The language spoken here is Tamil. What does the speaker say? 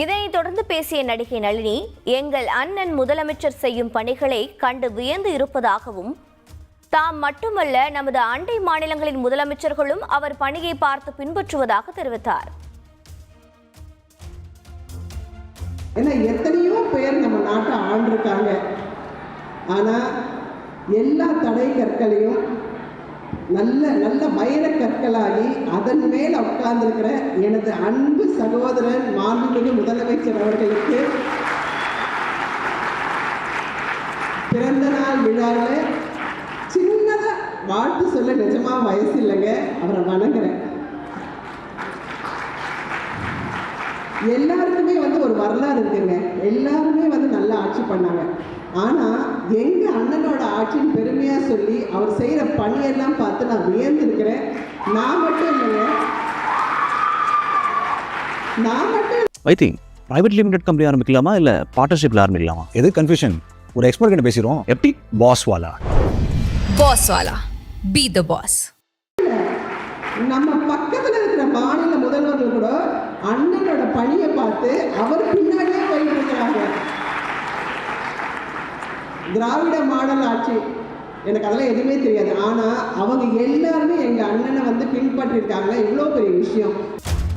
இதனைத் தொடர்ந்து பேசிய நடிகை நளினி, எங்கள் அண்ணன் முதலமைச்சர் செய்யும் பணிகளை கண்டு வியந்து இருப்பதாகவும், தாம் மட்டுமல்ல நமது அண்டை மாநிலங்களின் முதலமைச்சர்களும் அவர் பணியை பார்த்து பின்பற்றுவதாக தெரிவித்தார். எத்தனையோ பேர் நம்ம நாட்டை ஆண்டிருக்காங்க. ஆனா எல்லா தடை கற்களையும் நல்ல நல்ல வைர கற்களாகி அதன் மேல் உட்கார்ந்திருக்கிற எனது அன்பு சகோதரன் மாண்புமிகு முதலமைச்சர் அவர்களுக்கு பிறந்த நாள் விழாவில் சின்னதா வாழ்த்து சொல்ல நிஜமா வயசு இல்லைங்க, அவரை வணங்குறேன். எல்லாருக்குமே ஒரு வரலாறு இருக்குங்க. எல்லாருமே நல்லா ஆட்சி பண்ணாங்க. ஆனா எங்க அண்ணனோட ஆட்சியின் பெருமையா சொல்லி அவர் செய்யற பணியெல்லாம் பார்த்து நான் வியந்திருக்கிறேன். நான் மட்டும் இல்லைங்க, I think private limited company ஆரம்பிக்கலாமா இல்ல பார்ட்னர்ஷிப்ல ஆரம்பிக்கலாமா? எது கன்ஃபியூஷன்? ஒரு எக்ஸ்பர்ட் கிட்ட பேசிடுவோம். எப்படி? பாஸ் வாலா பி தி பாஸ். நம்ம பக்கத்துல இருக்கிற மாநில முதல்வர்கள் கூட அண்ணனோட பணியை பார்த்து அவர் பின்னாடியே போயிட்டு இருக்கிறாங்க. திராவிட மாடல் ஆட்சி எனக்கு அதெல்லாம் எதுவுமே தெரியாது. ஆனா அவங்க எல்லாருமே எங்க அண்ணனை பின்பற்றி இருக்காங்க. இவ்வளோ பெரிய விஷயம்.